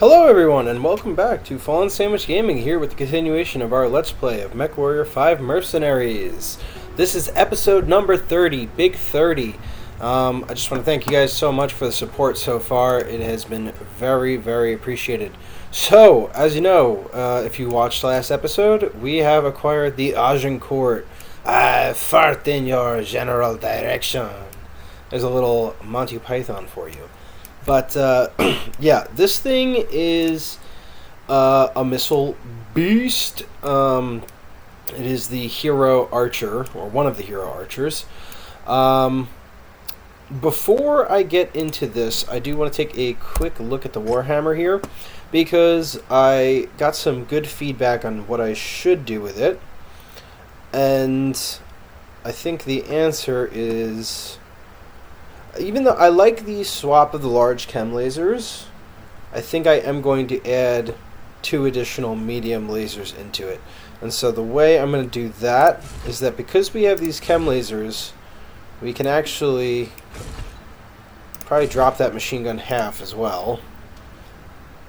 Hello everyone, and welcome back to Fallen Sandwich Gaming, here with the continuation of our Let's Play of MechWarrior 5 Mercenaries. This is episode number 30, Big 30. I just want to thank you guys so much for the support so far. It has been very, very appreciated. So, as you know, if you watched last episode, we have acquired the Agincourt. I fart in your general direction. There's a little Monty Python for you. But, yeah, this thing is a missile beast. It is the hero archer, or one of the hero archers. Before I get into this, I do want to take a quick look at the Warhammer here, because I got some good feedback on what I should do with it. And I think the answer is... even though I like the swap of the large chem lasers, I think I am going to add 2 additional medium lasers into it. And so the way I'm going to do that is that because we have these chem lasers, we can actually probably drop that machine gun half as well.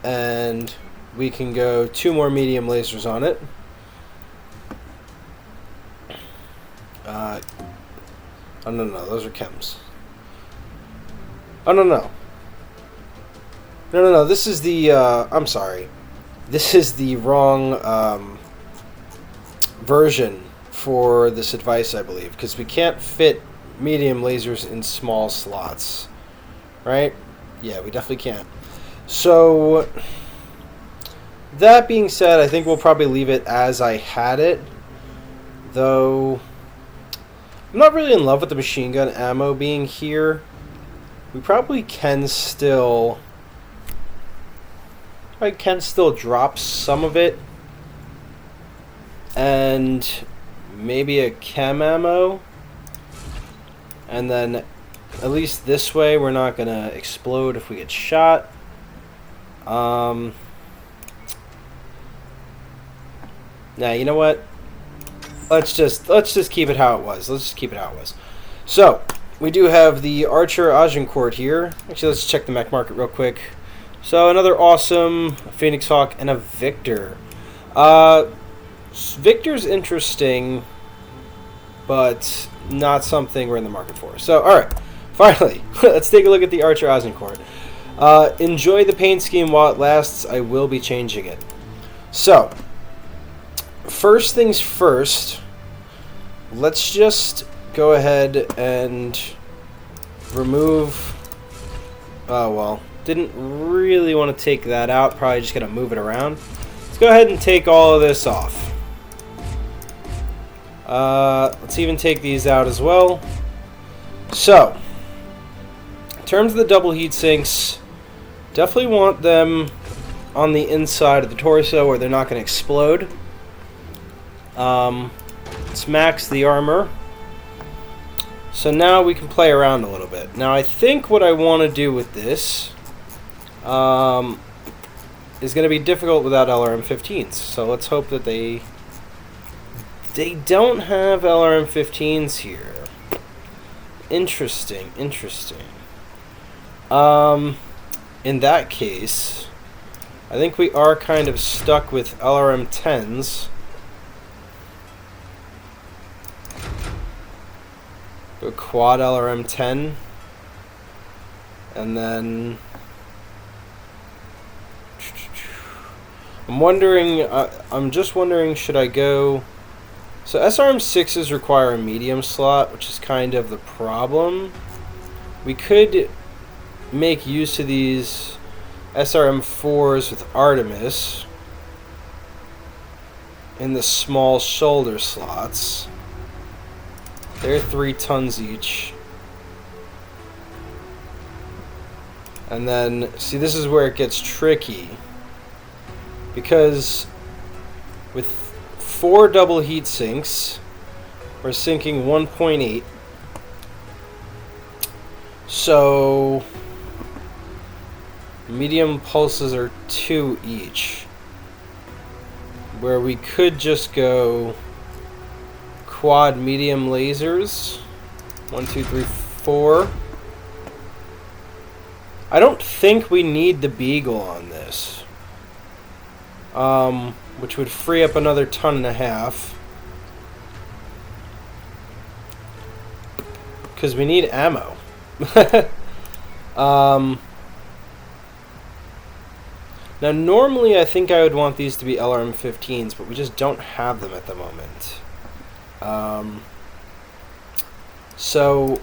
And we can go 2 more medium lasers on it. Oh, no, those are chems. Oh, no, this is the, I'm sorry. This is the wrong, version for this advice, I believe, because we can't fit medium lasers in small slots, right? Yeah, we definitely can't. So, that being said, I think we'll probably leave it as I had it, though I'm not really in love with the machine gun ammo being here. We probably can still... I can still drop some of it. And maybe a chem ammo. And then, at least this way, we're not going to explode if we get shot. Now, you know what? Let's just keep it how it was. Let's just keep it how it was. So... we do have the Archer Agincourt here. Actually, let's check the mech market real quick. So, another awesome Phoenix Hawk and a Victor. Victor's interesting, but not something we're in the market for. So, alright. Finally, let's take a look at the Archer Agincourt. Enjoy the paint scheme while it lasts. I will be changing it. So, first things first, let's just... go ahead and remove... oh, well. Didn't really want to take that out. Probably just going to move it around. Let's go ahead and take all of this off. Let's even take these out as well. So, in terms of the double heat sinks, definitely want them on the inside of the torso where they're not going to explode. Let's max the armor. So now we can play around a little bit. Now I think what I want to do with this is going to be difficult without LRM-15s. So let's hope that they don't have LRM-15s here. Interesting. In that case, I think we are kind of stuck with LRM-10s. A quad LRM-10, and then I'm just wondering, should I go... so SRM-6s require a medium slot, which is kind of the problem. We could make use of these SRM-4s with Artemis in the small shoulder slots. They're 3 tons each. And then, see, this is where it gets tricky. Because with 4 double heat sinks, we're sinking 1.8. So, medium pulses are 2 each. Where we could just go... quad medium lasers. 1, 2, 3, 4. I don't think we need the Beagle on this. Which would free up another 1.5 tons. Because we need ammo. Now, normally I think I would want these to be LRM-15s, but we just don't have them at the moment. So,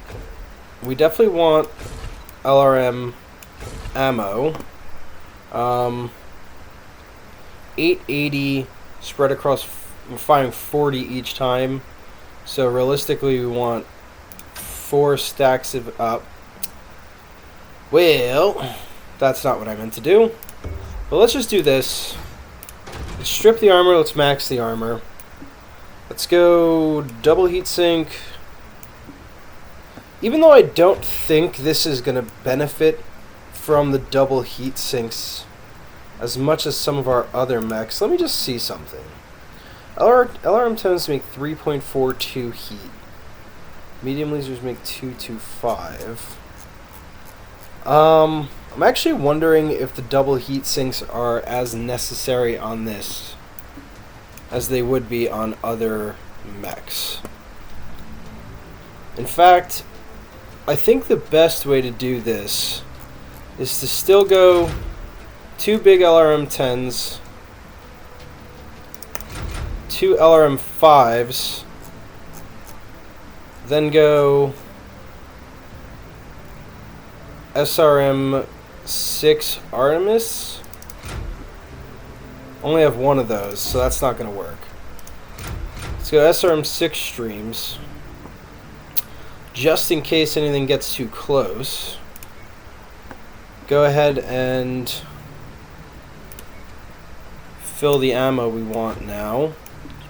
we definitely want LRM ammo. 880 spread across, we're firing 40 each time. So, realistically, we want 4 stacks of... well, that's not what I meant to do. But let's just do this. Let's strip the armor, let's max the armor. Let's go double heatsink. Even though I don't think this is going to benefit from the double heatsinks as much as some of our other mechs, let me just see something. LRM tends to make 3.42 heat. Medium lasers make 225. I'm actually wondering if the double heat sinks are as necessary on this as they would be on other mechs. In fact, I think the best way to do this is to still go 2 big LRM-10s, 2 LRM-5s, then go SRM-6 Artemis. Only have one of those, so that's not going to work. Let's go SRM-6 streams, just in case anything gets too close. Go ahead and fill the ammo we want now.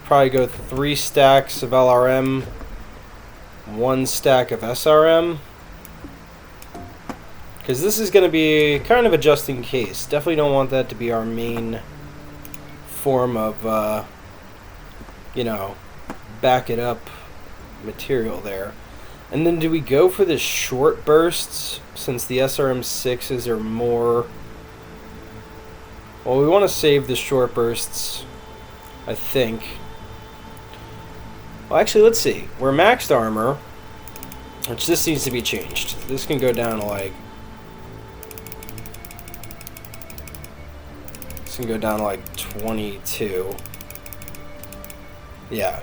Probably go 3 stacks of LRM, 1 stack of SRM. Because this is going to be kind of a just in case. Definitely don't want that to be our main form of, you know, back it up material there. And then do we go for the short bursts, since the SRM-6s are more... Well, we want to save the short bursts, I think. Well, actually, let's see. We're maxed armor, which this needs to be changed. This can go down to like... This can go down to like 22. Yeah.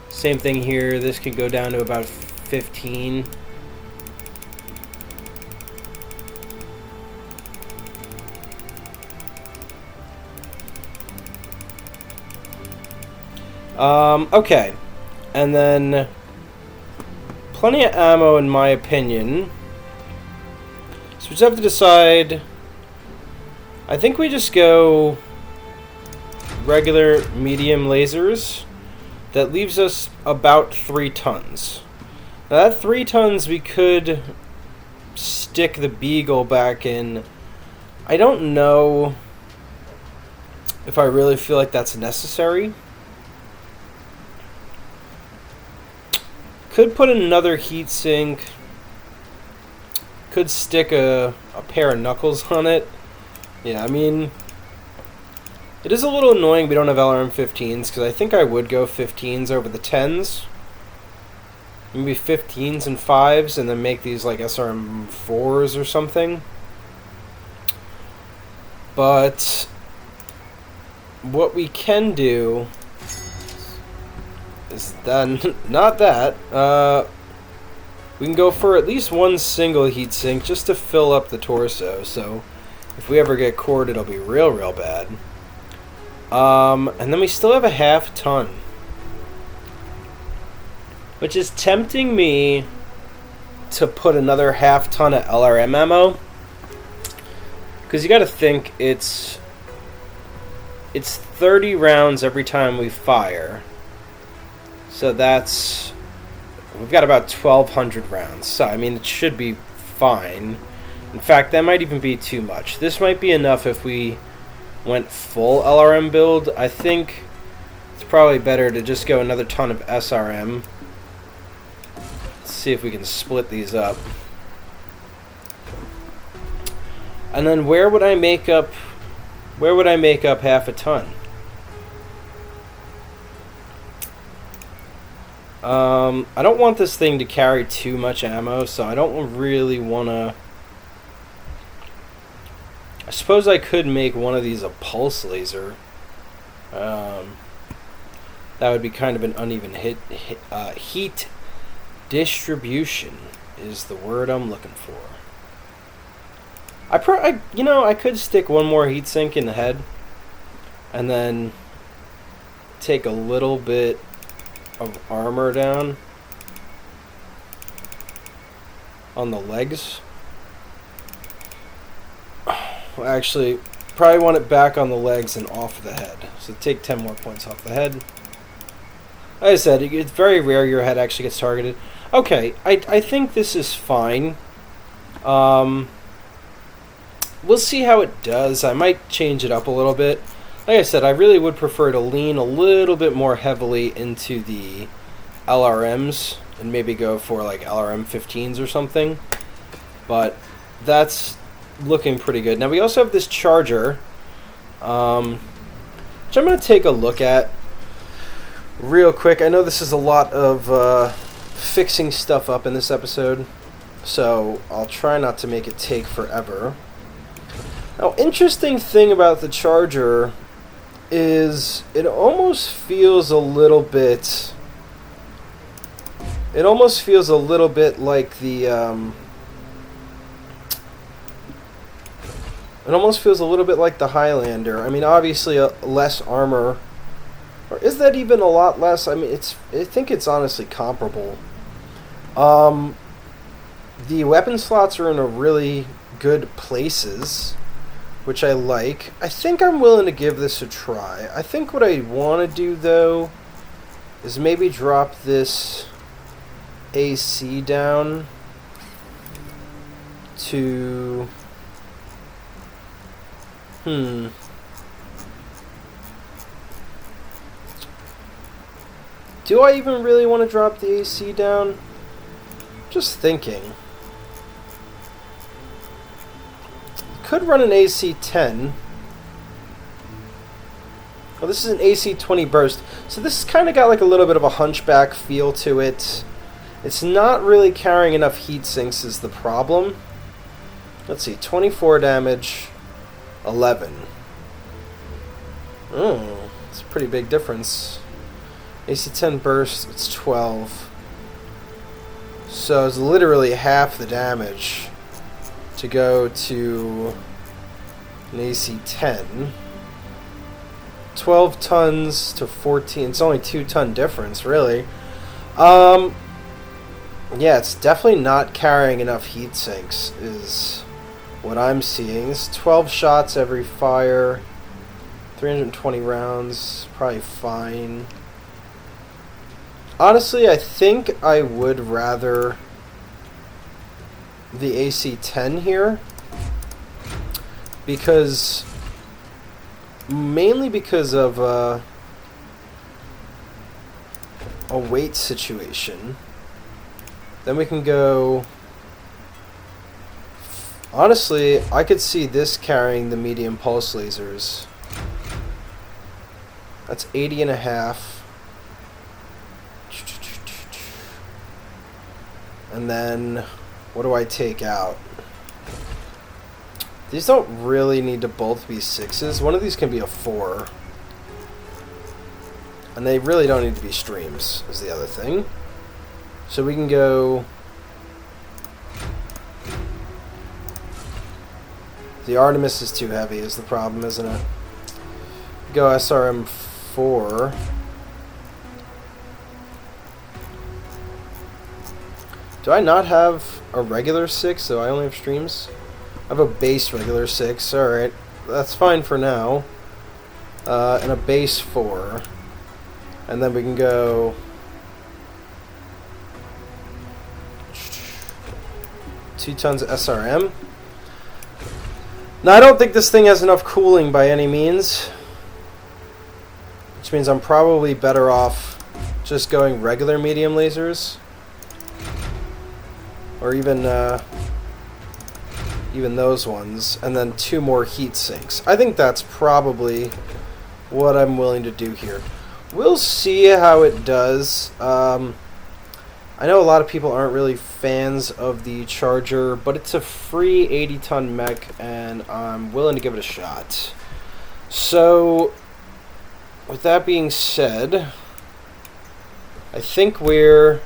Same thing here. This could go down to about 15. Okay. And then plenty of ammo in my opinion. So we just have to decide. I think we just go regular medium lasers. That leaves us about 3 tons. Now that 3 tons we could stick the Beagle back in. I don't know if I really feel like that's necessary. Could put another heatsink. Could stick a pair of knuckles on it. Yeah, I mean... It is a little annoying we don't have LRM-15s, because I think I would go 15s over the 10s. Maybe 15s and 5s, and then make these like SRM-4s or something. But what we can do is then not that. We can go for at least 1 single heatsink just to fill up the torso. So if we ever get cored, it'll be real bad. And then we still have a half ton, which is tempting me to put another half ton of LRM ammo, because you got to think it's 30 rounds every time we fire, so that's, we've got about 1,200 rounds. So I mean, it should be fine. In fact, that might even be too much. This might be enough if we went full LRM build. I think it's probably better to just go another ton of SRM. Let's see if we can split these up. And then where would I make up half a ton? I don't want this thing to carry too much ammo, so I don't really want to... I suppose I could make one of these a pulse laser. That would be kind of an uneven heat distribution is the word I'm looking for. I could stick one more heatsink in the head, and then take a little bit of armor down on the legs. Well, actually, probably want it back on the legs and off the head. So take 10 more points off the head. Like I said, it's very rare your head actually gets targeted. Okay, I think this is fine. We'll see how it does. I might change it up a little bit. Like I said, I really would prefer to lean a little bit more heavily into the LRMs and maybe go for like LRM 15s or something. But that's looking pretty good. Now we also have this charger, which I'm going to take a look at real quick. I know this is a lot of fixing stuff up in this episode, so I'll try not to make it take forever. Now, interesting thing about the charger is it almost feels a little bit like the it almost feels a little bit like the Highlander. I mean, obviously less armor, or is that even a lot less? I mean, I think it's honestly comparable. The weapon slots are in a really good places, which I like. I think I'm willing to give this a try. I think what I want to do, though, is maybe drop this AC down to... Do I even really want to drop the AC down? Just thinking. Could run an AC 10. Oh, this is an AC 20 burst. So this has kind of got like a little bit of a hunchback feel to it. It's not really carrying enough heat sinks is the problem. Let's see, 24 damage, 11. Oh, it's a pretty big difference. AC 10 burst, it's 12. So it's literally half the damage to go to an AC 10. 12 tons to 14. It's only 2-ton difference, really. Yeah, it's definitely not carrying enough heat sinks, is what I'm seeing. This is 12 shots every fire. 320 rounds, probably fine. Honestly, I think I would rather the AC 10 here, mainly because of a weight situation. Then we can go... Honestly, I could see this carrying the medium pulse lasers. That's 80 and a half. And then, what do I take out? These don't really need to both be 6s. One of these can be a 4. And they really don't need to be streams, is the other thing. So we can go... The Artemis is too heavy is the problem, isn't it? Go SRM 4. Do I not have a regular 6, so I only have streams? I have a base regular 6, alright. That's fine for now. And a base 4. And then we can go... 2 tons of SRM. Now, I don't think this thing has enough cooling by any means. Which means I'm probably better off just going regular medium lasers. Or even even those ones, and then 2 more heat sinks. I think that's probably what I'm willing to do here. We'll see how it does. I know a lot of people aren't really fans of the Charger, but it's a free 80-ton mech, and I'm willing to give it a shot. So, with that being said, I think we're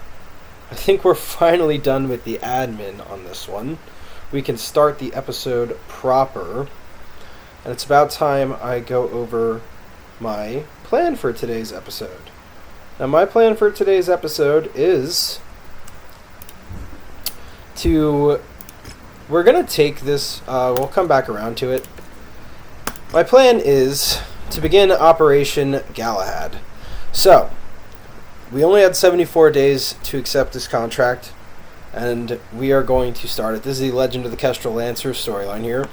finally done with the admin on this one. We can start the episode proper, and it's about time I go over my plan for today's episode. Now, my plan for today's episode is we're going to take this, we'll come back around to it. My plan is to begin Operation Galahad. So, we only had 74 days to accept this contract, and we are going to start it. This is the Legend of the Kestrel Lancer storyline here.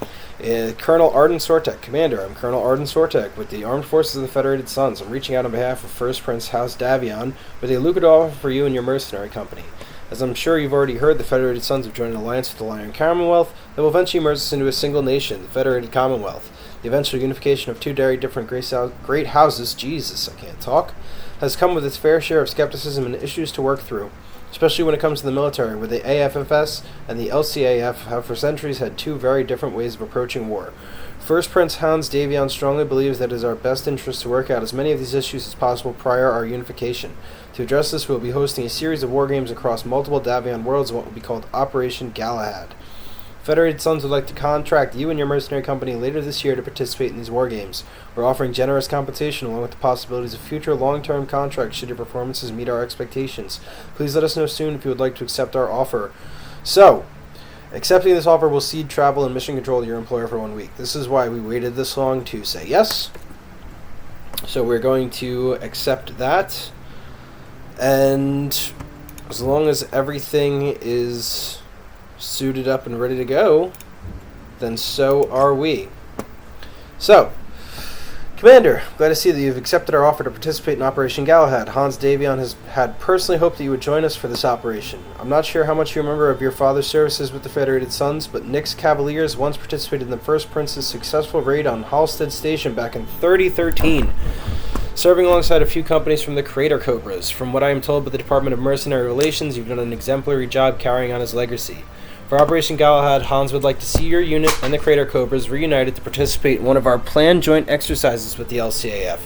Colonel Arden Sortek, Commander. I'm Colonel Arden Sortek with the Armed Forces of the Federated Suns. I'm reaching out on behalf of First Prince House Davion with a lucrative offer for you and your mercenary company. As I'm sure you've already heard, the Federated Suns have joined an alliance with the Lion Commonwealth that will eventually merge us into a single nation, the Federated Commonwealth. The eventual unification of 2 very different great houses, Jesus, I can't talk, has come with its fair share of skepticism and issues to work through, especially when it comes to the military, where the AFFS and the LCAF have for centuries had 2 very different ways of approaching war. First Prince Hans Davion strongly believes that it is our best interest to work out as many of these issues as possible prior our unification. To address this, we will be hosting a series of war games across multiple Davion worlds in what will be called Operation Galahad. Federated Sons would like to contract you and your mercenary company later this year to participate in these war games. We're offering generous compensation along with the possibilities of future long-term contracts should your performances meet our expectations. Please let us know soon if you would like to accept our offer. So, accepting this offer will cede travel and mission control to your employer for 1 week. This is why we waited this long to say yes. So we're going to accept that. And as long as everything is suited up and ready to go, then so are we. So, Commander, glad to see that you've accepted our offer to participate in Operation Galahad. Hans Davion has had personally hoped that you would join us for this operation. I'm not sure how much you remember of your father's services with the Federated Sons, but Nyx Cavaliers once participated in the First Prince's successful raid on Halstead Station back in 3013, serving alongside a few companies from the Crater Cobras. From what I am told by the Department of Mercenary Relations, you've done an exemplary job carrying on his legacy. For Operation Galahad, Hans would like to see your unit and the Crater Cobras reunited to participate in one of our planned joint exercises with the LCAF.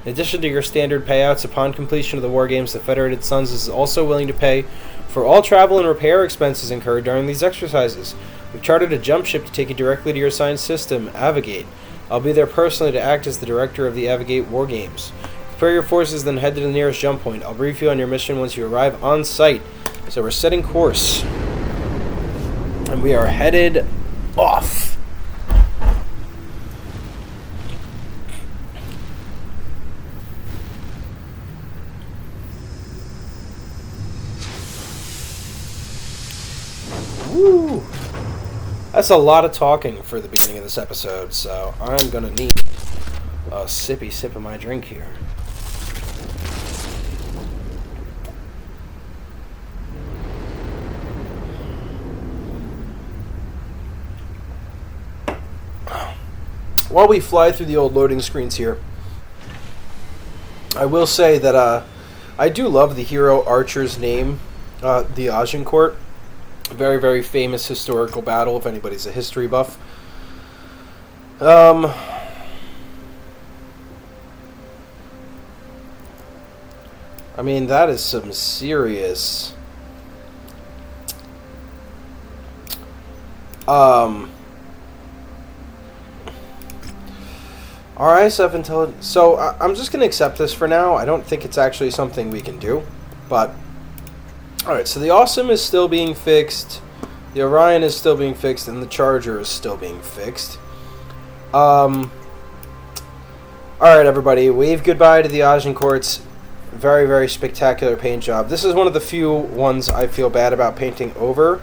In addition to your standard payouts upon completion of the war games, the Federated Sons is also willing to pay for all travel and repair expenses incurred during these exercises. We've chartered a jump ship to take you directly to your assigned system, Avigate. I'll be there personally to act as the director of the Avigate War Games. Prepare your forces, then head to the nearest jump point. I'll brief you on your mission once you arrive on site. So we're setting course. And we are headed off. Woo! That's a lot of talking for the beginning of this episode, so I'm gonna need a sippy sip of my drink here. While we fly through the old loading screens here, I will say that I do love the hero Archer's name, the Agincourt. Very, very famous historical battle, if anybody's a history buff. I mean, that is some serious... RISF intelligence. So I'm just going to accept this for now. I don't think it's actually something we can do. But, alright, so the Awesome is still being fixed. The Orion is still being fixed. And the Charger is still being fixed. Alright, everybody. Wave goodbye to the Agincourt's very, very spectacular paint job. This is one of the few ones I feel bad about painting over.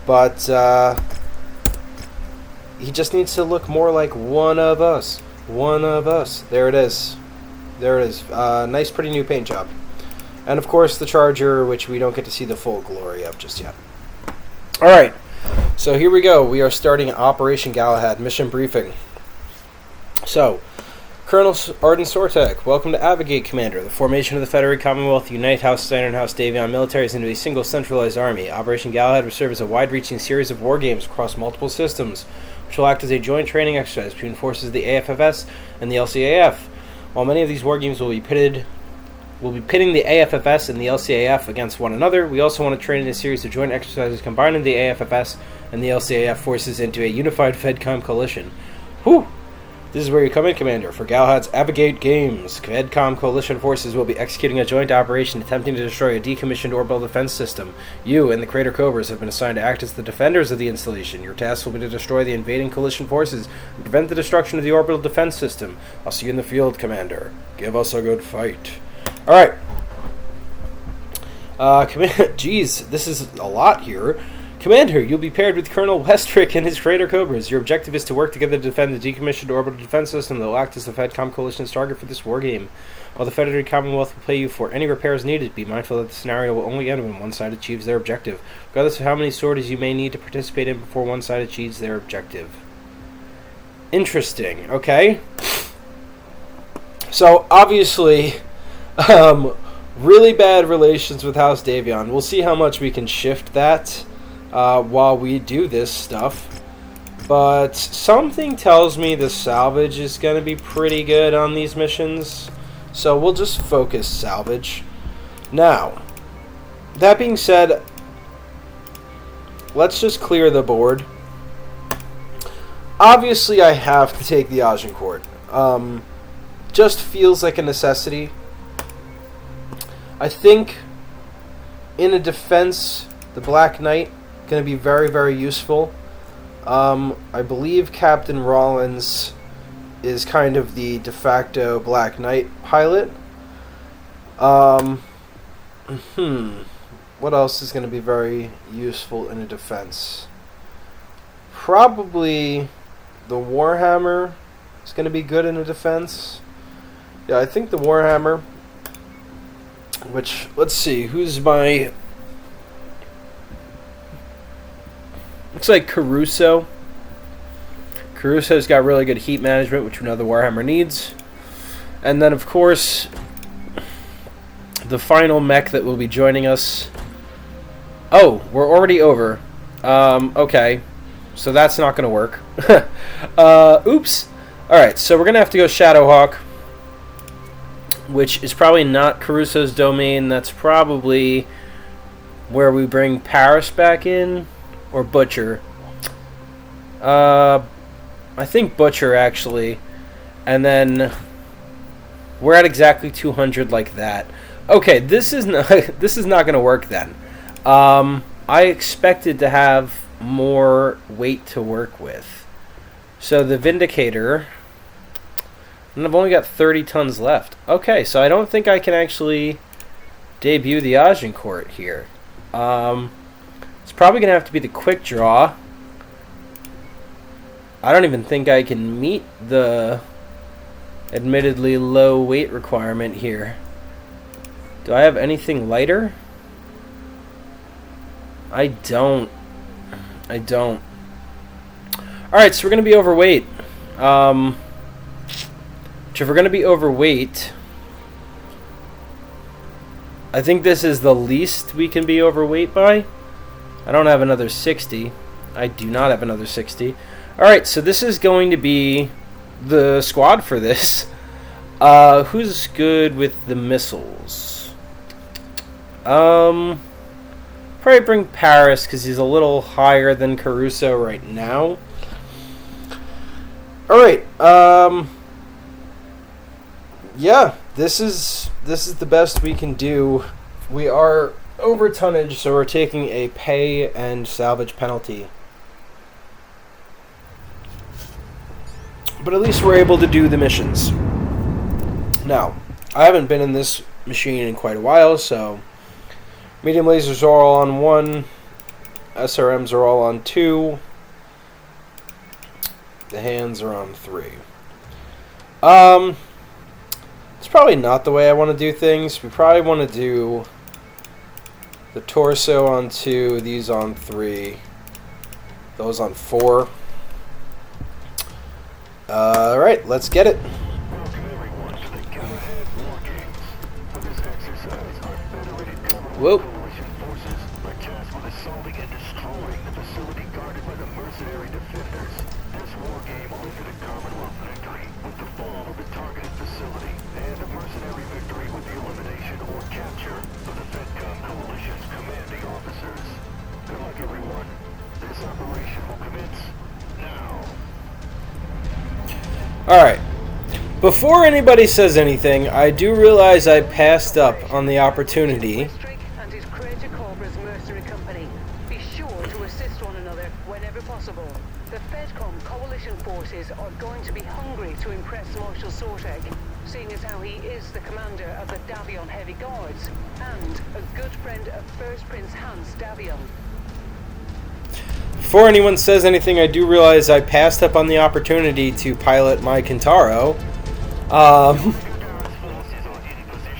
But, he just needs to look more like one of us. One of us. There it is. There it is. Nice, pretty new paint job. And, of course, the Charger, which we don't get to see the full glory of just yet. Alright. So here we go. We are starting Operation Galahad mission briefing. So, Colonel Arden Sortek, welcome to Avigate, Commander. The formation of the Federated Commonwealth unite House Steiner and House Davion militaries into a single centralized army. Operation Galahad will serve as a wide-reaching series of war games across multiple systems, which will act as a joint training exercise between forces of the AFFS and the LCAF. While many of these war games will be pitting the AFFS and the LCAF against one another, we also want to train in a series of joint exercises combining the AFFS and the LCAF forces into a unified FedCom coalition. Whew! This is where you come in, Commander. For Galahad's Avigate Games, FedCom coalition forces will be executing a joint operation attempting to destroy a decommissioned orbital defense system. You and the Crater Cobras have been assigned to act as the defenders of the installation. Your task will be to destroy the invading coalition forces and prevent the destruction of the orbital defense system. I'll see you in the field, Commander. Give us a good fight. Alright. Jeez, this is a lot here. Commander, you'll be paired with Colonel Westrick and his Crater Cobras. Your objective is to work together to defend the decommissioned orbital defense system that will act as the FedCom Coalition's target for this wargame. While the Federated Commonwealth will pay you for any repairs needed, be mindful that the scenario will only end when one side achieves their objective, regardless of how many sorties you may need to participate in before one side achieves their objective. Interesting, okay? So, obviously, really bad relations with House Davion. We'll see how much we can shift that while we do this stuff. But something tells me the salvage is going to be pretty good on these missions. So we'll just focus salvage. Now, that being said, let's just clear the board. Obviously, I have to take the Agincourt. Just feels like a necessity. I think in a defense, the Black Knight going to be very, very useful. I believe Captain Rollins is kind of the de facto Black Knight pilot. What else is going to be very useful in a defense? Probably the Warhammer is going to be good in a defense. Yeah, I think the Warhammer. Which, let's see, who's my... Looks like Caruso. Caruso's got really good heat management, which we know the Warhammer needs. And then, of course, the final mech that will be joining us. Oh, we're already over. Okay. So that's not going to work. Oops. Alright, so we're going to have to go Shadowhawk, which is probably not Caruso's domain. That's probably where we bring Paris back in, or Butcher. I think Butcher, actually. And then we're at exactly 200 like that. Okay, this is not going to work then. I expected to have more weight to work with. So the Vindicator... And I've only got 30 tons left. Okay, so I don't think I can actually debut the Agincourt here. It's probably going to have to be the quick draw. I don't even think I can meet the admittedly low weight requirement here. Do I have anything lighter? I don't. Alright, so we're going to be overweight. If we're going to be overweight, I think this is the least we can be overweight by. I don't have another 60. I do not have another 60. Alright, so this is going to be the squad for this. Who's good with the missiles? Probably bring Paris, because he's a little higher than Caruso right now. Alright, yeah, this is the best we can do. We are over tonnage, so we're taking a pay and salvage penalty. But at least we're able to do the missions. Now, I haven't been in this machine in quite a while, so medium lasers are all on 1, SRMs are all on 2, the hands are on 3. It's probably not the way I want to do things. We probably want to do the torso on 2, these on 3, Goes on 4. Alright, let's get it. Whoop. Alright. Before anybody says anything, I do realize I passed up on the opportunity. And his creator Cobra's mercenary company. Be sure to assist one another whenever possible. The Fedcom coalition forces are going to be hungry to impress Marshal Sortek, seeing as how he is the commander of the Davion Heavy Guards and a good friend of First Prince Hans Davion. Before anyone says anything, I do realize I passed up on the opportunity to pilot my Kintaro.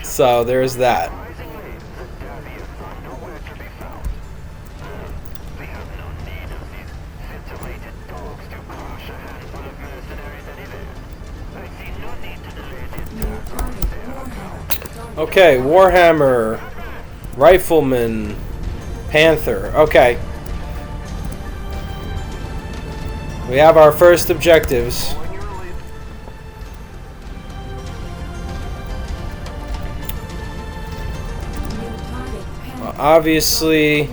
So there's that. Okay, Warhammer, Rifleman, Panther. Okay. We have our first objectives. Well, obviously,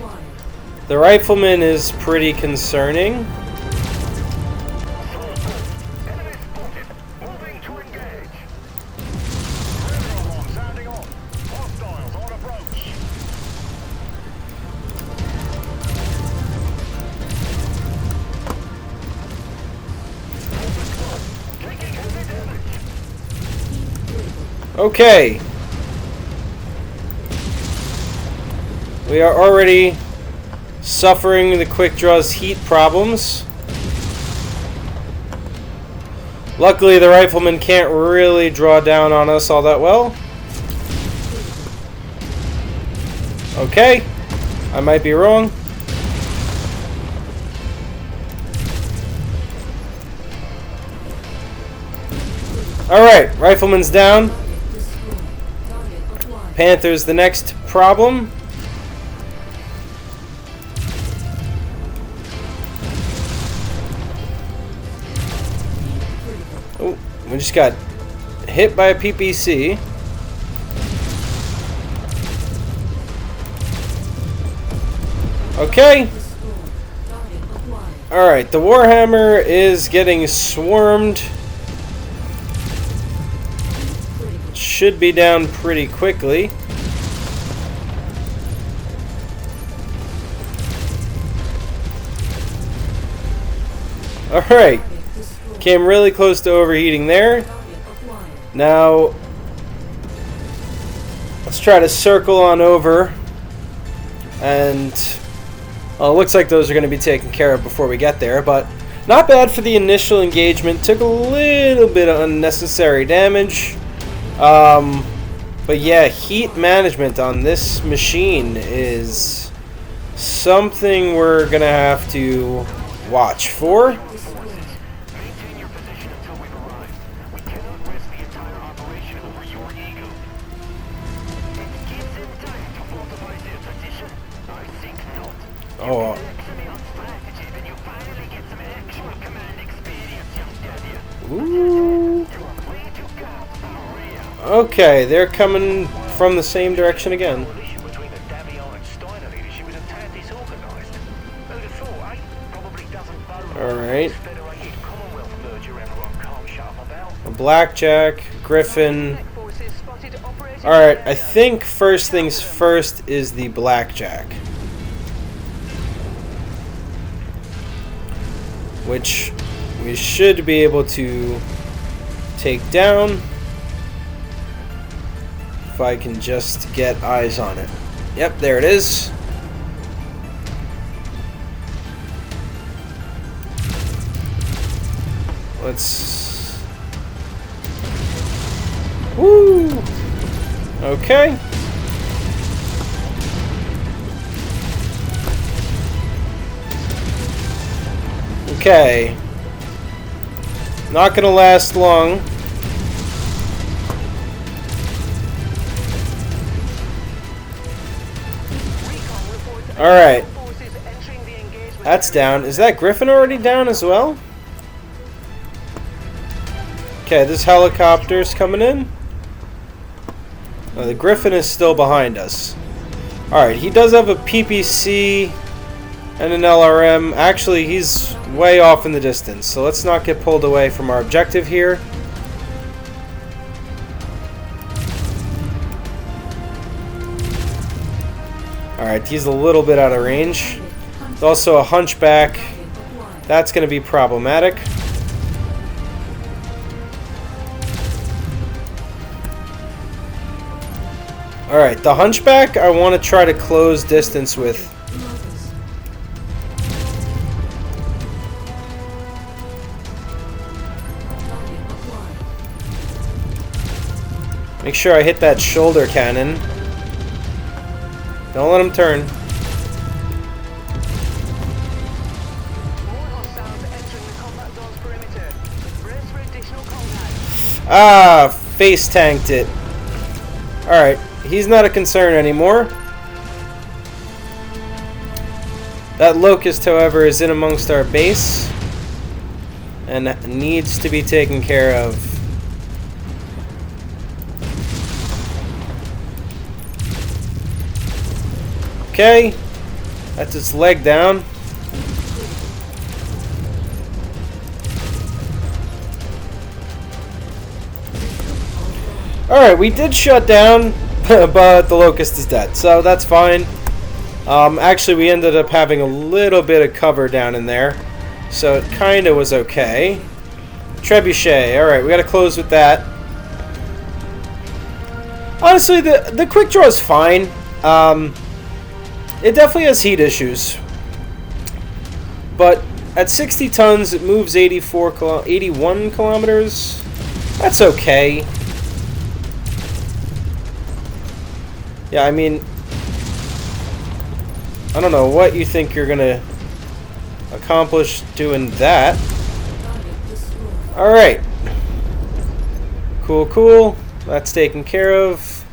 the Rifleman is pretty concerning. Okay. We are already suffering the quick draw's heat problems. Luckily, the Rifleman can't really draw down on us all that well. Okay. I might be wrong. Alright, Rifleman's down. Panther's the next problem. Oh, we just got hit by a PPC. Okay. Alright, the Warhammer is getting swarmed. Should be down pretty quickly. Alright. Came really close to overheating there. Now, let's try to circle on over. And, well, it looks like those are going to be taken care of before we get there. But, not bad for the initial engagement. Took a little bit of unnecessary damage. But yeah, heat management on this machine is something we're gonna have to watch for. Oh. Ooh. Okay, they're coming from the same direction again. Alright. A Blackjack, Griffin. Alright, I think first things first is the Blackjack. Which we should be able to take down. If I can just get eyes on it. Yep, there it is. Let's... Woo! Okay. Okay. Not gonna last long. Alright. That's down. Is that Griffin already down as well? Okay, this helicopter's coming in. Oh, the Griffin is still behind us. Alright, he does have a PPC and an LRM. Actually, he's way off in the distance, so let's not get pulled away from our objective here. Alright, he's a little bit out of range. There's also a hunchback. That's going to be problematic. Alright, the hunchback I want to try to close distance with. Make sure I hit that shoulder cannon. Don't let him turn. Ah, face tanked it. Alright, he's not a concern anymore. That Locust, however, is in amongst our base and needs to be taken care of. Okay, that's its leg down. Alright, we did shut down, but the Locust is dead, so that's fine. Actually, we ended up having a little bit of cover down in there, so it kind of was okay. Trebuchet, alright, we gotta close with that. Honestly, the quick draw is fine. It definitely has heat issues, but at 60 tons it moves 81 kilometers. That's okay. Yeah, I mean, I don't know what you think you're gonna accomplish doing that. Alright. Cool, cool. That's taken care of.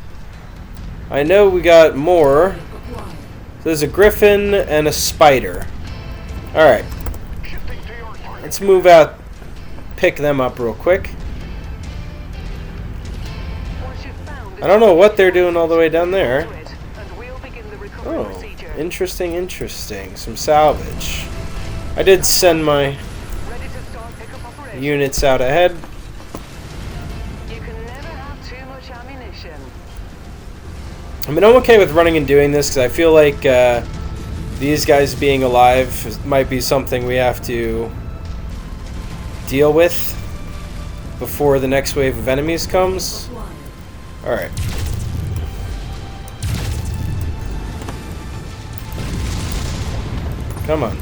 I know we got more. There's a Griffin and a Spider. Alright. Let's move out, pick them up real quick. I don't know what they're doing all the way down there. Oh, interesting, interesting. Some salvage. I did send my units out ahead. I mean, I'm okay with running and doing this because I feel like these guys being alive might be something we have to deal with before the next wave of enemies comes. Alright. Come on.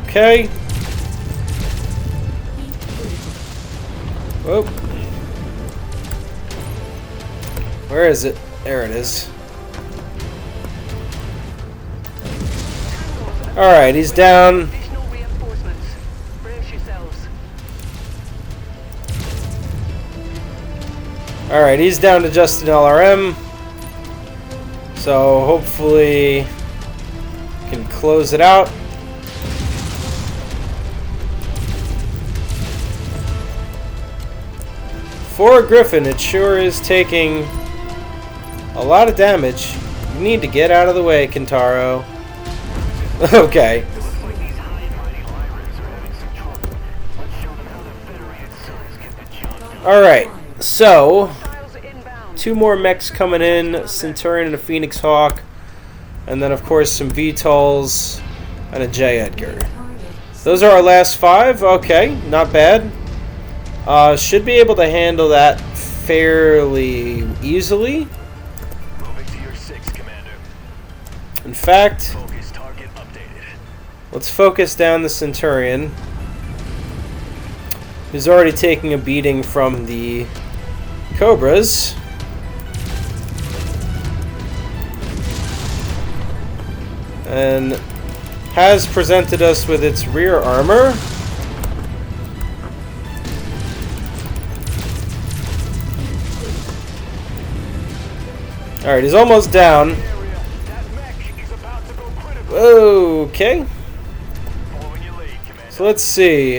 Okay. Whoa. Where is it? There it is. Alright, he's down. Alright, he's down to just an LRM. So hopefully can close it out. For a Griffin, it sure is taking a lot of damage. You need to get out of the way, Kentaro. Okay. Alright, so 2 more mechs coming in, Centurion and a Phoenix Hawk, and then of course some VTOLs and a J. Edgar. Those are our last 5. Okay, not bad. Should be able to handle that fairly easily. In fact, Focus target updated. let's focus down the Centurion, who's already taking a beating from the Cobras. And has presented us with its rear armor. Alright, he's almost down. That mech is about to go critical. Okay. Following your lead, Commander. So let's see.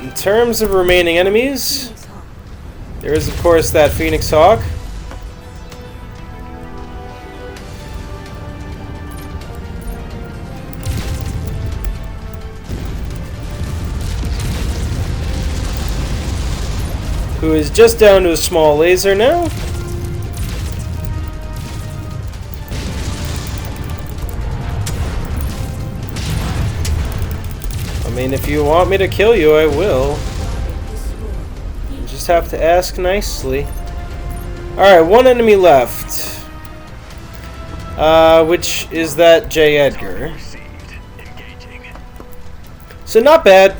In terms of remaining enemies, there is, of course, that Phoenix Hawk. Who is just down to a small laser now. I mean, if you want me to kill you, I will. You just have to ask nicely. Alright, one enemy left. Which is that J. Edgar. Received. Engaging. So not bad.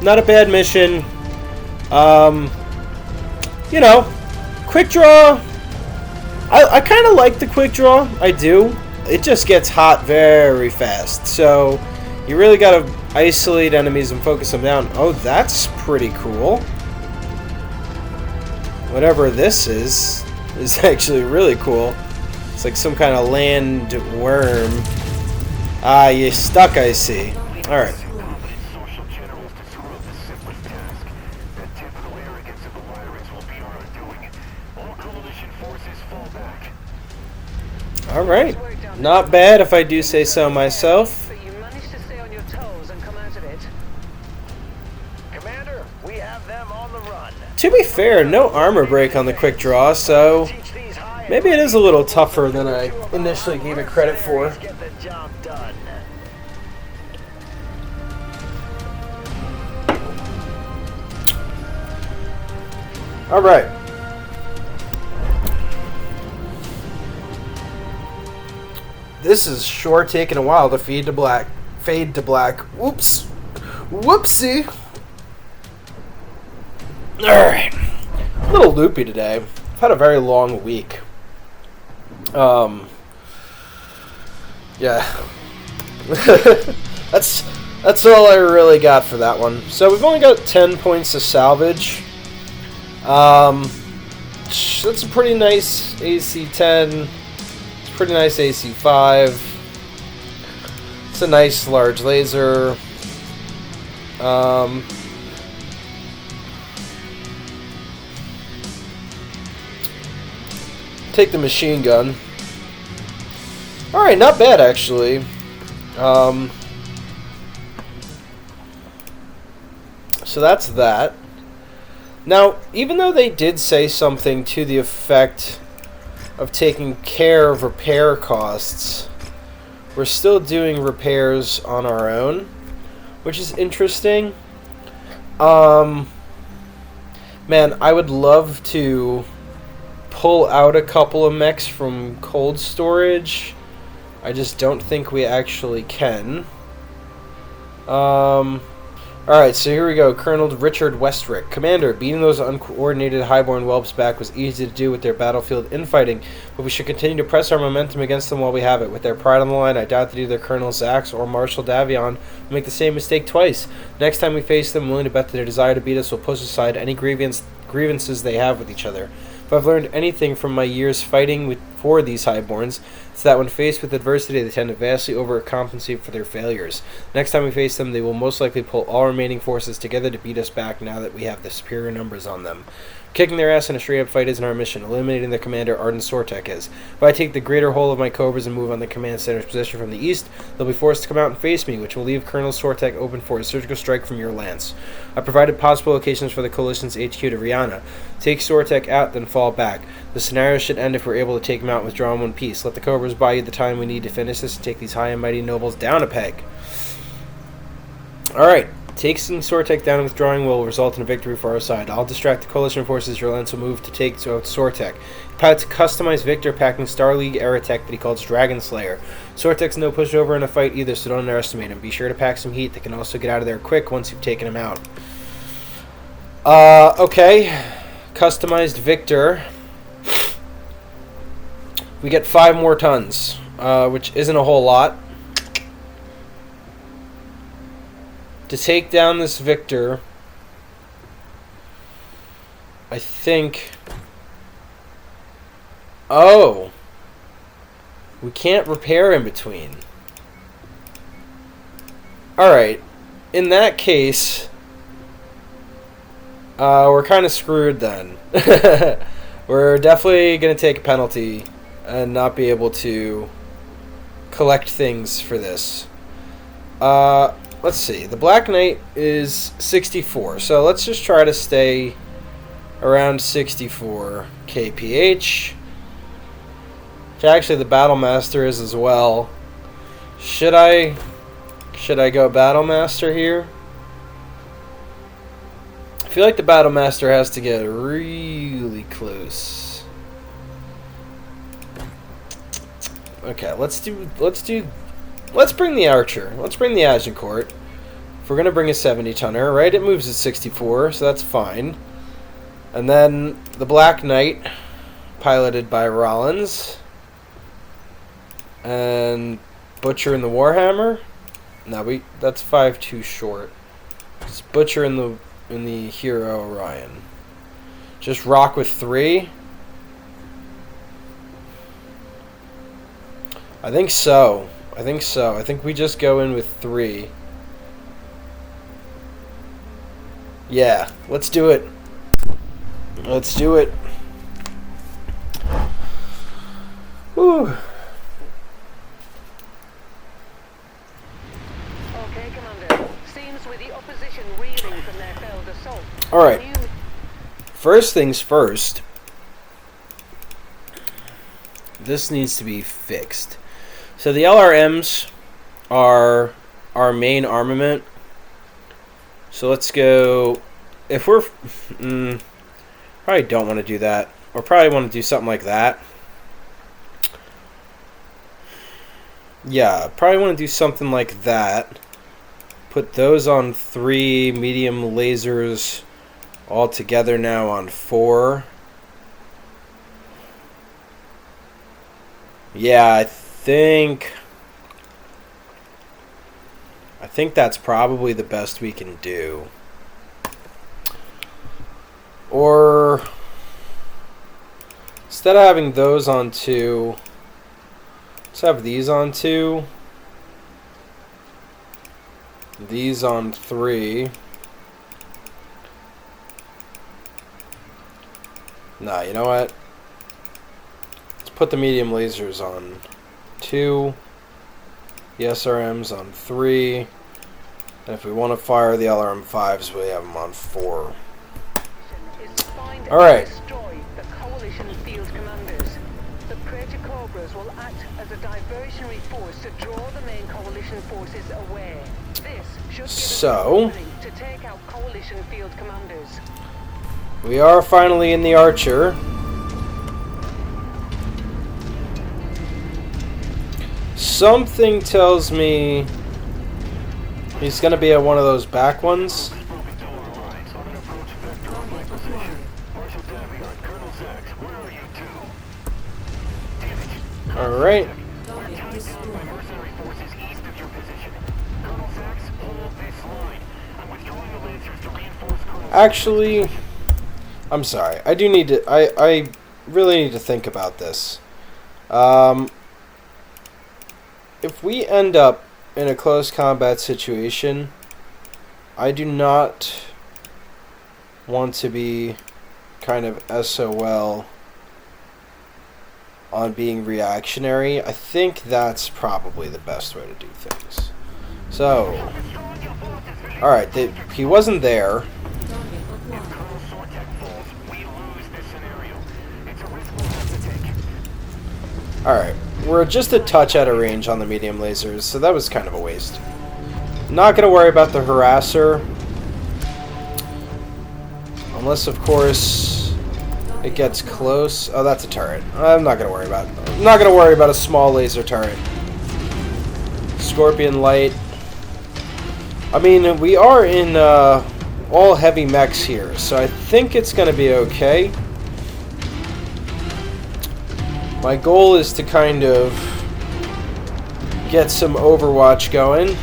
Not a bad mission. You know, quick draw. I kind of like the quick draw. I do. It just gets hot very fast. So you really got to isolate enemies and focus them down. Oh, that's pretty cool. Whatever this is actually really cool. It's like some kind of land worm. Ah, you're stuck, I see. Alright. Social generals to screw up the simplest task. That typical arrogance of the pirates will be our undoing. All coalition forces fall back. Alright. Not bad if I do say so myself. But you managed to stay on your toes and come out of it. Commander, we have them on the run. To be fair, no armor break on the quick draw, so Teach these high maybe it is a little tougher than I initially gave it credit for. Get the job done. Alright. This is sure taking a while to fade to black. Whoops. Whoopsie. Alright. A little loopy today. I've had a very long week. Yeah. That's all I really got for that one. So we've only got 10 points to salvage. That's a pretty nice AC 10. It's a pretty nice AC 5. It's a nice large laser. Take the machine gun. Alright, not bad actually. So that's that. Now, even though they did say something to the effect of taking care of repair costs, we're still doing repairs on our own, which is interesting. Man, I would love to pull out a couple of mechs from cold storage. I just don't think we actually can. Alright, so here we go. Colonel Richard Westrick. Commander, beating those uncoordinated highborn whelps back was easy to do with their battlefield infighting, but we should continue to press our momentum against them while we have it. With their pride on the line, I doubt that either Colonel Zax or Marshal Davion will make the same mistake twice. Next time we face them, I'm willing to bet that their desire to beat us will push aside any grievances they have with each other. If I've learned anything from my years fighting for these highborns, it's that when faced with adversity, they tend to vastly overcompensate for their failures. Next time we face them, they will most likely pull all remaining forces together to beat us back now that we have the superior numbers on them. Kicking their ass in a straight-up fight isn't our mission. Eliminating their commander, Arden Sortek, is. If I take the greater whole of my Cobras and move on the command center's position from the east, they'll be forced to come out and face me, which will leave Colonel Sortek open for a surgical strike from your lance. I provided possible locations for the Coalition's HQ to Rihanna. Take Sortek out, then fall back. The scenario should end if we're able to take him out and withdraw in one piece. Let the Cobras buy you the time we need to finish this and take these high and mighty nobles down a peg. Alright. Taking Sortek down and withdrawing will result in a victory for our side. I'll distract the coalition forces. Your Lance will move to take out Sortek. Pilots a customized Victor packing Star League era tech that he calls Dragon Slayer. Sortek's no pushover in a fight either, so don't underestimate him. Be sure to pack some heat. They can also get out of there quick once you've taken him out. Okay. Customized Victor. We get 5 more tons, which isn't a whole lot. To take down this Victor, I think... Oh! We can't repair in between. Alright. In that case, we're kind of screwed then. We're definitely going to take a penalty and not be able to collect things for this. Let's see. The Black Knight is 64, so let's just try to stay around 64 kph. Which actually the Battle Master is as well. Should I go Battle Master here? I feel like the Battle Master has to get really close. Okay, let's bring the Archer. Let's bring the Agincourt. If we're going to bring a 70-tonner, right? It moves at 64, so that's fine. And then the Black Knight, piloted by Rollins. And Butcher in the Warhammer. No, that's 5 too short. It's Butcher in the Hero Orion. Just rock with 3. I think so. I think we just go in with 3. Yeah, let's do it. Let's do it. Whew. Okay, Commander. Seems with the opposition reeling from their failed assault. Alright. First things first. This needs to be fixed. So the LRMs are our main armament. So let's go... If we're... probably don't want to do that. Or probably want to do something like that. Yeah, probably want to do something like that. Put those on 3, medium lasers all together now on 4. Yeah, I think that's probably the best we can do. Or instead of having those on 2, let's have these on 2. These on 3. Nah, you know what? Let's put the medium lasers on 2. The SRMs on 3. And if we want to fire the LRM-5s, we have them on 4. Alright. Destroy the coalition field commanders. The Praetor Cobras will act as a diversionary force to draw the main coalition forces away. This should give us an opening to take out coalition field commanders. We are finally in the Archer. Something tells me he's going to be at one of those back ones. Alright. Actually, I'm sorry. I do need to... I really need to think about this. If we end up in a close combat situation, I do not want to be kind of SOL on being reactionary. I think that's probably the best way to do things. So, alright, he wasn't there. Alright, we're just a touch out of range on the medium lasers, so that was kind of a waste. Not going to worry about the harasser. Unless, of course, it gets close. Oh, that's a turret. I'm not going to worry about it. I'm not going to worry about a small laser turret. Scorpion light. I mean, we are in all heavy mechs here, so I think it's going to be okay. My goal is to kind of get some Overwatch going.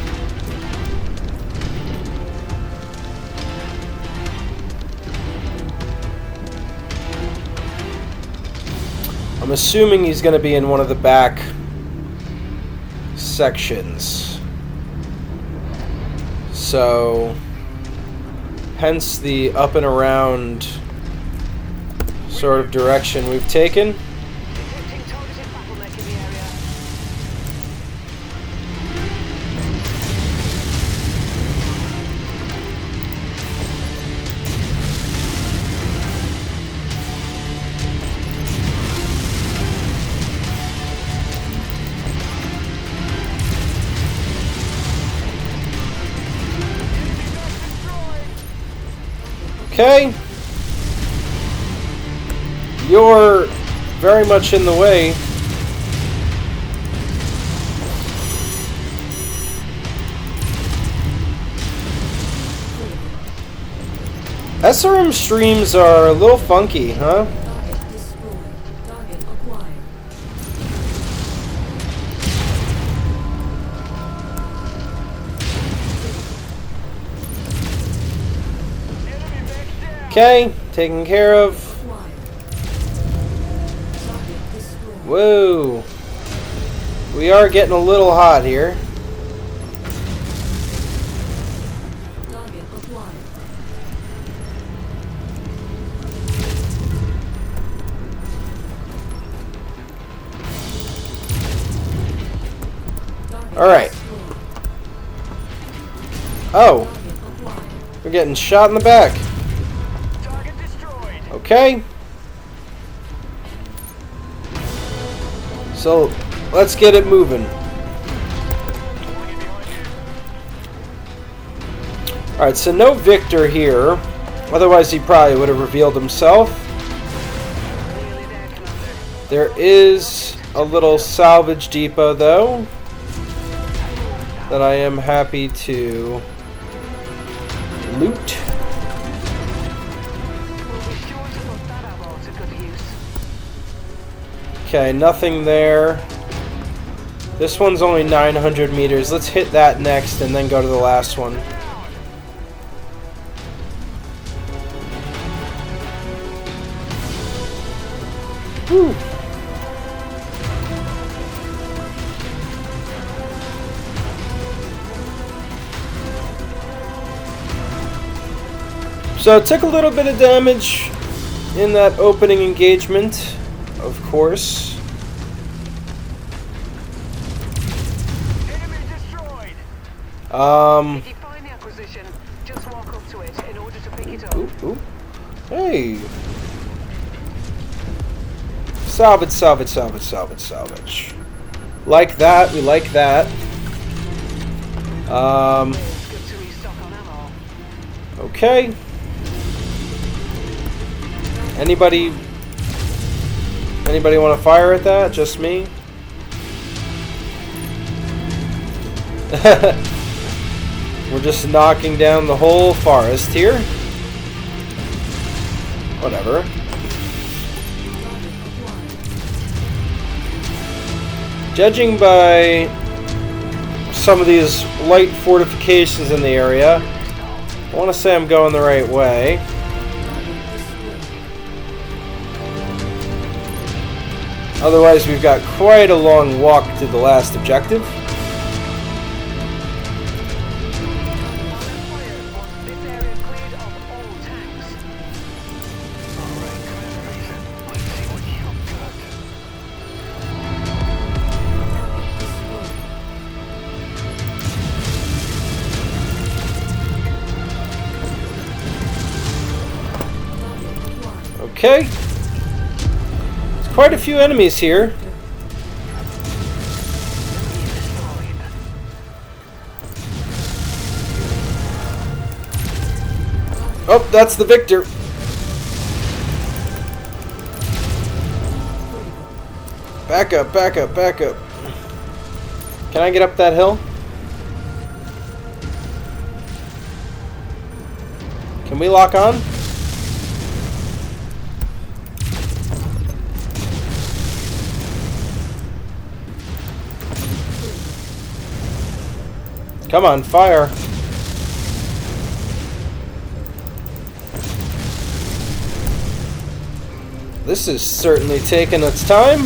I'm assuming he's going to be in one of the back sections. So, hence the up and around sort of direction we've taken. Detecting targeted battle mech in the area. Okay. You're very much in the way. SRM streams are a little funky, huh? Target destroyed. Target acquired. Okay, taken care of. Acquired. Target destroyed. Whoa. We are getting a little hot here. Target acquired. Target Alright. destroyed. Oh, Target acquired. we're getting shot in the back. Target destroyed. Okay. So, let's get it moving. Alright, so no Victor here. Otherwise, he probably would have revealed himself. Nearly there, Commander. There is a little salvage depot, though, that I am happy to loot. We'll be sure to put that ammo to good use. Okay, nothing there. This one's only 900 meters. Let's hit that next and then go to the last one. Whew. So it took a little bit of damage in that opening engagement, of course. Enemy destroyed. If you find the acquisition, just walk up to it in order to pick it up. Ooh. Hey. Salvage, salvage, salvage, salvage, salvage. Like that, we like that. Always good to restock on ammo. Okay. Anybody want to fire at that? Just me? We're just knocking down the whole forest here. Whatever. Judging by some of these light fortifications in the area, I want to say I'm going the right way. Otherwise, we've got quite a long walk to the last objective. This area cleared of all tanks. Alright, Commander Mason. Let's see what you've got. Okay. There's quite a few enemies here. Oh, that's the victor. Back up, back up, back up. Can I get up that hill? Can we lock on? Come on, fire. This is certainly taking its time.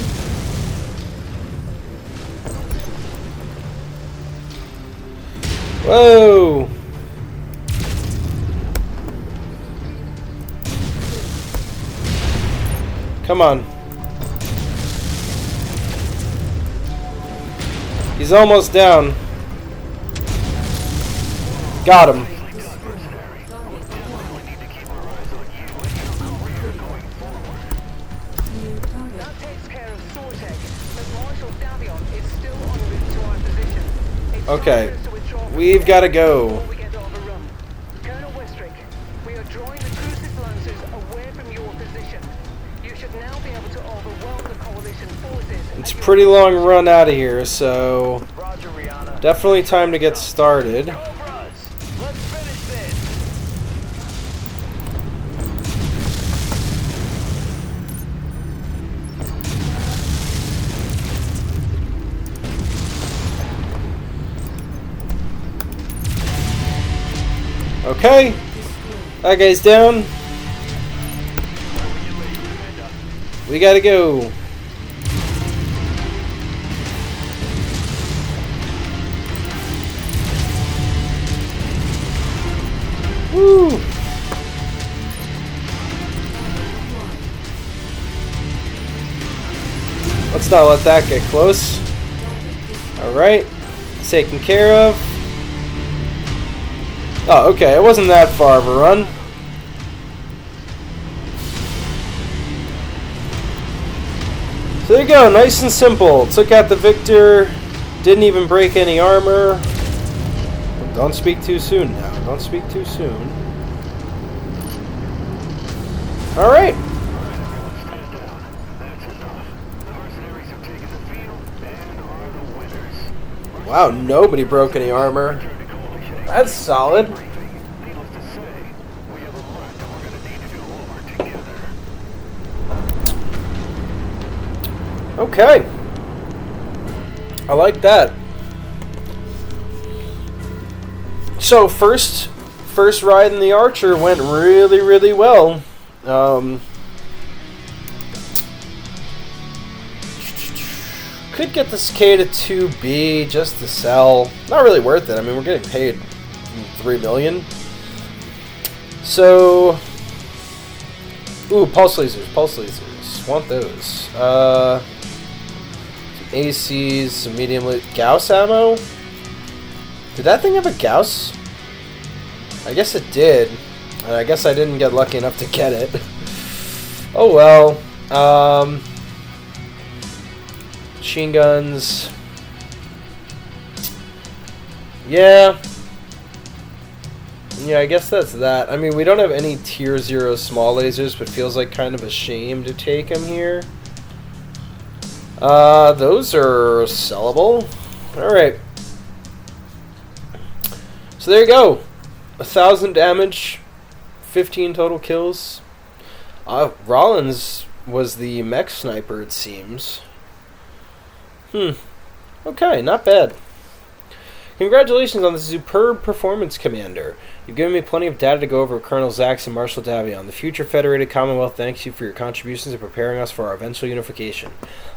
Whoa! Come on. He's almost down. Got him. That takes care of Sortek, but Marshal Davion is still en route to our position. It's Okay. time for us to withdraw from We've there got to go. before we get overrun. Colonel Westrick, we are drawing the Crucis Lancers away from your position. You should now be able to overwhelm the Coalition forces. It's a pretty long run out of here, so Roger, Rihanna. definitely time to get started. Cobras, let's finish this. Okay. That guy's down. We gotta go. Woo! Let's not let that get close. Alright. Taken care of. Oh, okay. It wasn't that far of a run. So there you go. Nice and simple. Took out the victor. Didn't even break any armor. Don't speak too soon now. Don't speak too soon. Alright. Stand down. That's enough. The mercenaries have taken the field and are the winners. Wow, nobody broke any armor. Return to coalition. That's solid. Needless to say, we have a lot that we're going to need to do over together. Okay. I like that. So first ride in the Archer went really, really well. Could get this K to 2B just to sell. Not really worth it. I mean, we're getting paid $3 million. So, ooh, pulse lasers, pulse lasers. Want those? ACs, some medium Gauss ammo. Did that thing have a Gauss? I guess it did. And I guess I didn't get lucky enough to get it. Oh well. Machine guns. Yeah. Yeah, I guess that's that. I mean, we don't have any tier 0 small lasers, but feels like kind of a shame to take them here. Those are sellable. Alright. So there you go. 1,000 damage, 15 total kills. Rollins was the mech sniper, it seems. Okay, not bad. Congratulations on the superb performance, Commander. You've given me plenty of data to go over with Colonel Zax and Marshal Davion. The future Federated Commonwealth thanks you for your contributions in preparing us for our eventual unification.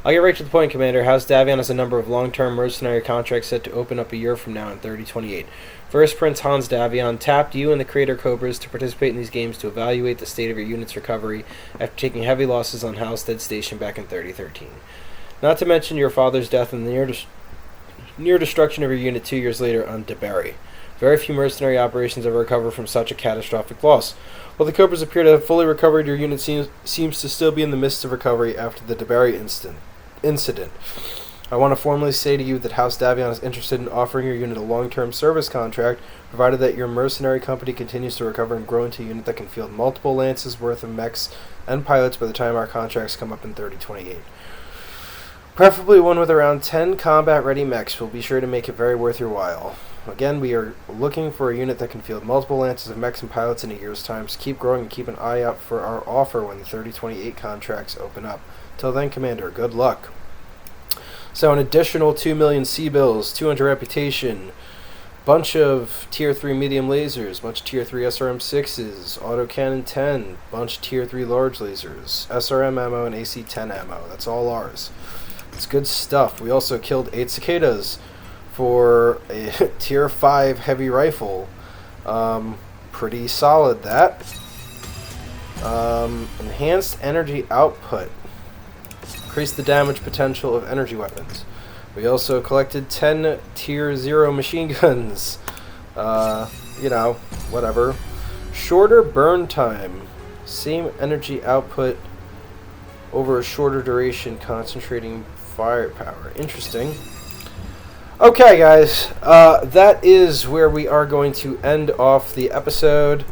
I'll get right to the point, Commander. House Davion has a number of long-term mercenary contracts set to open up a year from now in 3028. First, Prince Hans Davion tapped you and the Creator Cobras to participate in these games to evaluate the state of your unit's recovery after taking heavy losses on Halstead Station back in 3013. Not to mention your father's death and the near destruction of your unit 2 years later on Deberry. Very few mercenary operations ever recover from such a catastrophic loss. While the Cobras appear to have fully recovered, your unit seems to still be in the midst of recovery after the Deberry incident. I want to formally say to you that House Davion is interested in offering your unit a long-term service contract, provided that your mercenary company continues to recover and grow into a unit that can field multiple lances worth of mechs and pilots by the time our contracts come up in 3028. Preferably one with around 10 combat-ready mechs. We'll be sure to make it very worth your while. Again, we are looking for a unit that can field multiple lances of mechs and pilots in a year's time, so keep growing and keep an eye out for our offer when the 3028 contracts open up. Till then, Commander, good luck. So an additional 2 million C-bills, 200 reputation, bunch of Tier 3 medium lasers, bunch of Tier 3 SRM-6s, autocannon 10, bunch of Tier 3 large lasers, SRM ammo, and AC-10 ammo. That's all ours. It's good stuff. We also killed 8 cicadas for a Tier 5 heavy rifle. Pretty solid, that. Enhanced energy output. Increase the damage potential of energy weapons. We also collected 10 Tier 0 machine guns. Whatever. Shorter burn time. Same energy output over a shorter duration, concentrating firepower. Interesting. Okay, guys. That is where we are going to end off the episode.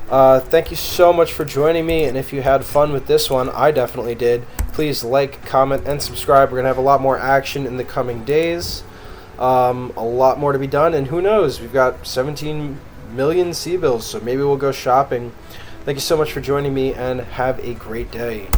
Thank you so much for joining me, and if you had fun with this one, I definitely did. Please like, comment, and subscribe. We're going to have a lot more action in the coming days. A lot more to be done, and who knows? We've got 17 million C-bills, so maybe we'll go shopping. Thank you so much for joining me, and have a great day.